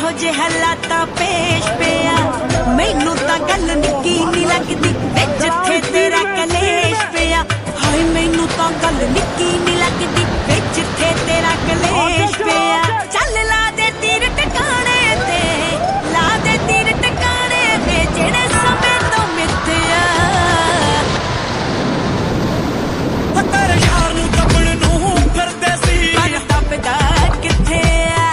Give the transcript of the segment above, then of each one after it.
ਇਹੋ ਜਿਹੇ ਹਾਲਾਤਾਂ ਪੇਸ਼ ਪਿਆ ਮੈਨੂੰ ਤਾਂ ਗੱਲ ਨਿੱਕੀ ਨਹੀਂ ਲੱਗਦੀ ਵੇ ਜਿੱਥੇ ਤੇਰਾ ਕਲੇਸ਼ ਪਿਆ ਹਾਏ ਮੈਨੂੰ ਤਾਂ ਗੱਲ ਨਿੱਕੀ ਨਹੀਂ ਲੱਗਦੀ ਵੇ ਜਿੱਥੇ ਤੇਰਾ ਕਲੇਸ਼ ਪਿਆ ਚੱਲ ਲਾ ਦੇ ਤੀਰ ਟਿਕਾਣੇ ਤੇ ਲਾ ਦੇ ਤੀਰ ਟਿਕਾਣੇ ਵੇ ਜਿਹੜੇ ਸਮੇਂ ਤੋਂ ਮਿੱਥਿਆ ਤੇਰੇ ਯਾਰ ਨੂੰ ਦੱਬਣ ਨੂੰ ਫਿਰਦੇ ਸੀ ਪਰ ਦੱਬਦਾ ਕਿੱਥੇ ਆ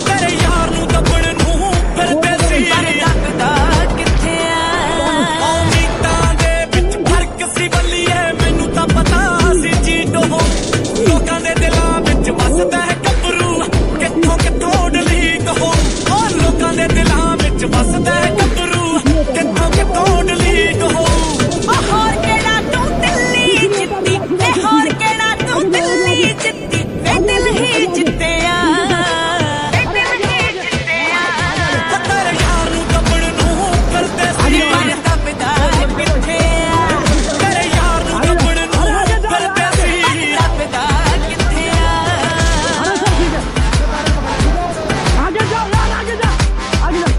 ਤੇਰੇ ਯਾਰ ਨੂੰ ਦੱਬਣ ਨੂੰ ਫਿਰਦੇ ਸੀ ਪਰ ਦੱਬਦਾ ਕਿੱਥੇ ਆ ਉਮੀਦਾਂ ਦੇ ਵਿੱਚ ਫਰਕ ਸੀ ਬੱਲੀਏ ਮੈਨੂੰ ਤਾਂ ਪਤਾ ਸੀ ਜੀਟੋ ਲੋਕਾਂ ਦੇ ਦਿਲਾਂ ਵਿੱਚ ਵਸਦਾ ਹੈ ਗੱਭਰੂ ਕਿੱਥੋਂ ਕਿੱਥੋਂ ਡਲੀਟ ਹੋ ਉਹ ਲੋਕਾਂ ਦੇ ਦਿਲਾਂ ਵਿੱਚ ਵਸਦਾ ਹੈ ਗੱਭਰੂ ਕਿੱਥੋਂ ਕਿੱਥੋਂ ਡਲੀਟ ਹੋ ਹੋਰ ਕਿਹੜਾ ਤੂੰ ਦਿੱਲੀ ਜਿੱਤੀ ਤੇ ਹੋਰ ਕਿਹੜਾ ਤੂੰ ਦਿੱਲੀ ਜਿੱਤੀ ਵੇ ਦਿਲ ਹੀ ਜਿੱਤਿਆ ਵੇ ਦਿਲ ਹੀ ਜਿੱਤਿਆ ਤੇਰੇ ਯਾਰ ਨੂੰ ਦੱਬਣ ਨੂੰ ਫਿਰਦੇ ਸੀ ਪਰ ਦੱਬਦਾ ਕਿੱਥੇ ਆ ਤੇਰੇ ਯਾਰ ਨੂੰ ਦੱਬਣ ਨੂੰ ਫਿਰਦੇ ਸੀ ਦੱਬਦਾ ਕਿੱਥੇ ਆ आगे जाओ यार, आगे जाओ, आगे जाओ।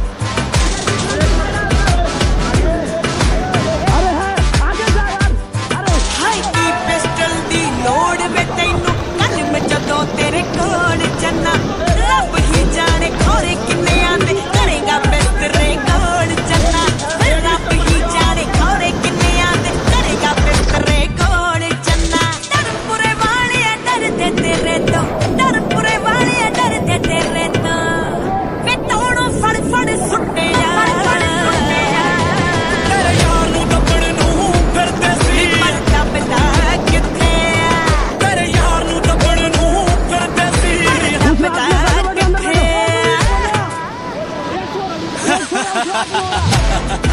अरे है, आगे जाओ यार, अरे ਹਾਈ ਕੀ ਪਿਸਟਲ ਦੀ ਲੋੜ ਵੇ ਤੈਨੂੰ ਕੱਲ ਮੈਂ ਜਦੋਂ ਤੇਰੇ ਕੋਲ ਜੰਨਾ ਰੱਬ ਹੀ ਜਾਣੇ ਖੋਰੇ ਕਿੰਨਿਆਂ ਦੇ ਕਰੇਗਾ ਬਿਸਤਰੇ ਕੋਲ ਜੰਨਾ ਰੱਬ ਹੀ ਜਾਣੇ ਖੋਰੇ ਕਿੰਨਿਆਂ ਦੇ ਕਰੇਗਾ ਬਿਸਤਰੇ ਕੋਲ ਜੰਨਾ ਡਰਪੁਰੇ ਵਾਲਿਆ ਡਰਦੇ ਤੇਰੇ ਤੋਂ ਡਰਪੁਰੇ ਵਾਲਿਆ ਡਰਦੇ ਤੇਰੇ ਤੋਂ ਵੇ ਤੋੜੋ ਫੜ ਫੜ ਸੁੱਟਿਆ ਤੇਰੇ ਯਾਰ ਨੂੰ ਦੱਬਣ ਨੂੰ ਫਿਰਦੇ ਸੀ ਪਰ ਦੱਬਦਾ ਕਿੱਥੇ ਆ ਤੇਰੇ ਯਾਰ ਨੂੰ ਦੱਬਣ ਨੂੰ ਫਿਰਦੇ ਸੀ ਦੱਬਦਾ ਕਿੱਥੇ ਆ एक छोरा,